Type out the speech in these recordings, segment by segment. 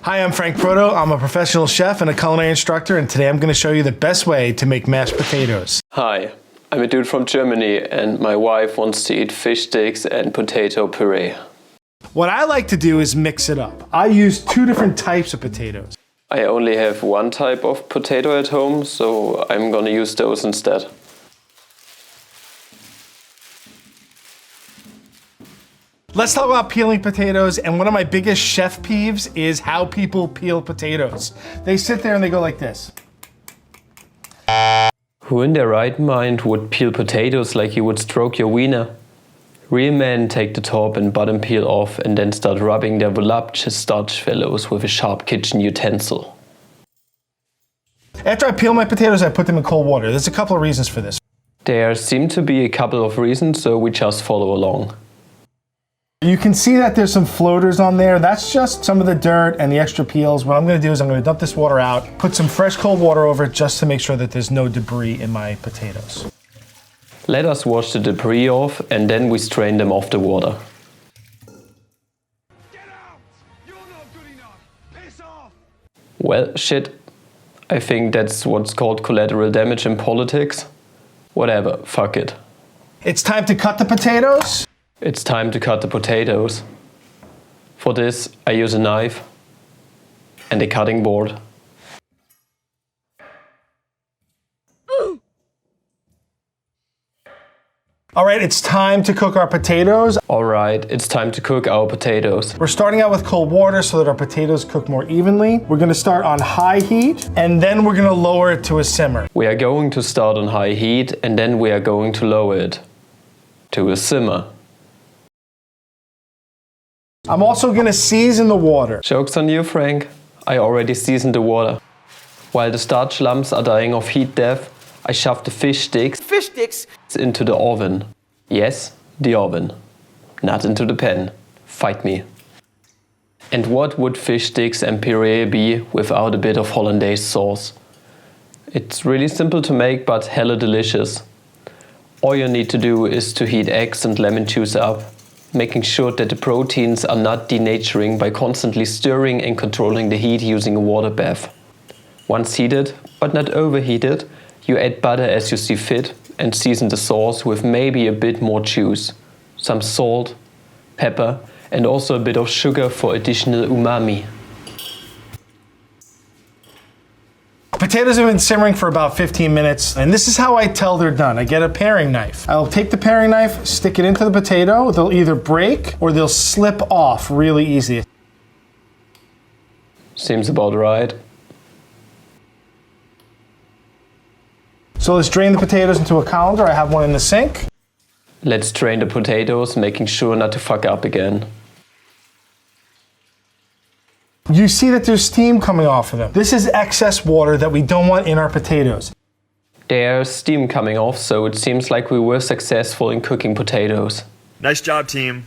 Hi, I'm Frank Proto. I'm a professional chef and a culinary instructor, and today I'm going to show you the best way to make mashed potatoes. Hi, I'm a dude from Germany and my wife wants to eat fish sticks and potato puree. What I like to do is mix it up. I use two different types of potatoes. I only have one type of potato at home, so I'm gonna use those instead. Let's talk about peeling potatoes, and one of my biggest chef peeves is how people peel potatoes. They sit there and they go like this. Who in their right mind would peel potatoes like you would stroke your wiener? Real men take the top and bottom peel off and then start rubbing their voluptuous starch fellows with a sharp kitchen utensil. After I peel my potatoes, I put them in cold water. There's a couple of reasons for this. There seem to be a couple of reasons, so we just follow along. You can see that there's some floaters on there. That's just some of the dirt and the extra peels. What I'm gonna do is I'm gonna dump this water out, put some fresh cold water over it just to make sure that there's no debris in my potatoes. Let us wash the debris off and then we strain them off the water. Get out! You're not good enough! Piss off! Well, shit. I think that's what's called collateral damage in politics. Whatever, fuck it. It's time to cut the potatoes. It's time to cut the potatoes. For this, I use a knife and a cutting board. All right, it's time to cook our potatoes. Alright, it's time to cook our potatoes. We're starting out with cold water so that our potatoes cook more evenly. We're gonna start on high heat, and then we're gonna lower it to a simmer. We are going to start on high heat and then we are going to lower it to a simmer. I'm also gonna season the water. Joke's on you, Frank. I already seasoned the water. While the starch lumps are dying of heat death, I shove the fish sticks into the oven. Yes, the oven. Not into the pan. Fight me. And what would fish sticks and puree be without a bit of Hollandaise sauce? It's really simple to make, but hella delicious. All you need to do is to heat eggs and lemon juice up, making sure that the proteins are not denaturing by constantly stirring and controlling the heat using a water bath. Once heated, but not overheated, you add butter as you see fit and season the sauce with maybe a bit more juice, some salt, pepper, and also a bit of sugar for additional umami. Potatoes have been simmering for about 15 minutes, and this is how I tell they're done. I get a paring knife. I'll take the paring knife, stick it into the potato. They'll either break or they'll slip off really easy. Seems about right. So let's drain the potatoes into a colander. I have one in the sink. Let's drain the potatoes, making sure not to fuck up again. You see that there's steam coming off of them. This is excess water that we don't want in our potatoes. There's steam coming off, so it seems like we were successful in cooking potatoes. Nice job, team.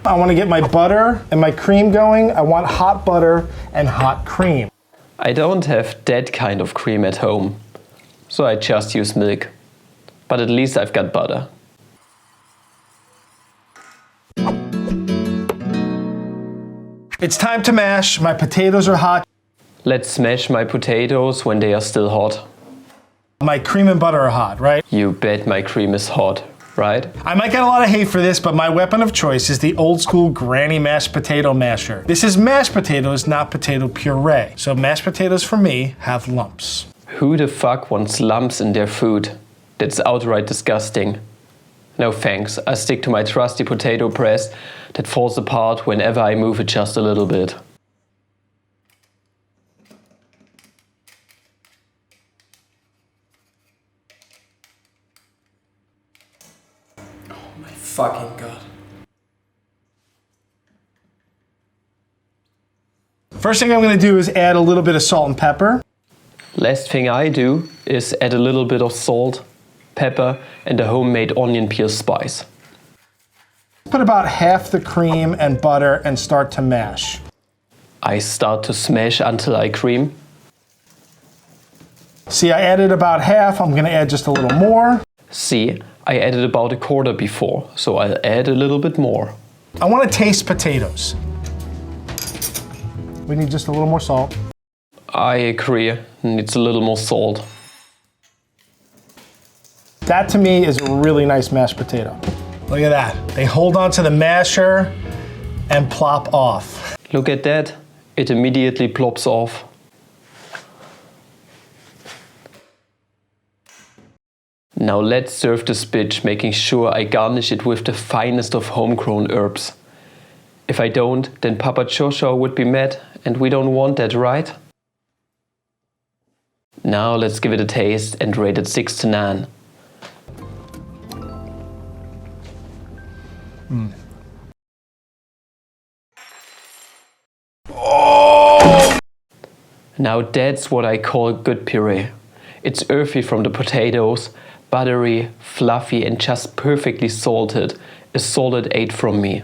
I want to get my butter and my cream going. I want hot butter and hot cream. I don't have that kind of cream at home, so I just use milk. But at least I've got butter. It's time to mash. My potatoes are hot. Let's smash my potatoes when they are still hot. My cream and butter are hot, right? You bet my cream is hot, right? I might get a lot of hate for this, but my weapon of choice is the old school granny mashed potato masher. This is mashed potatoes, not potato puree. So mashed potatoes for me have lumps. Who the fuck wants lumps in their food? That's outright disgusting. No thanks, I stick to my trusty potato press that falls apart whenever I move it just a little bit. Oh my fucking god. First thing I'm gonna do is add a little bit of salt and pepper. Last thing I do is add a little bit of salt, pepper, and a homemade onion peel spice. Put about half the cream and butter and start to mash. I start to smash until I cream. See, I added about half. I'm gonna add just a little more. See, I added about a quarter before, so I'll add a little bit more. I want to taste potatoes. We need just a little more salt. I agree, needs a little more salt. That to me is a really nice mashed potato. Look at that. They hold on to the masher and plop off. Look at that, it immediately plops off. Now let's serve the spitch, making sure I garnish it with the finest of homegrown herbs. If I don't, then Papa Joshua would be mad, and we don't want that, right? Now let's give it a taste and rate it 6 to 9. Now that's what I call good puree. It's earthy from the potatoes, buttery, fluffy and just perfectly salted. A solid 8 from me.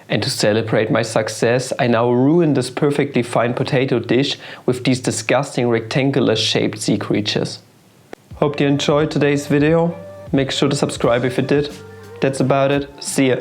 And to celebrate my success, I now ruin this perfectly fine potato dish with these disgusting rectangular shaped sea creatures. Hope you enjoyed today's video. Make sure to subscribe if you did. That's about it. See ya.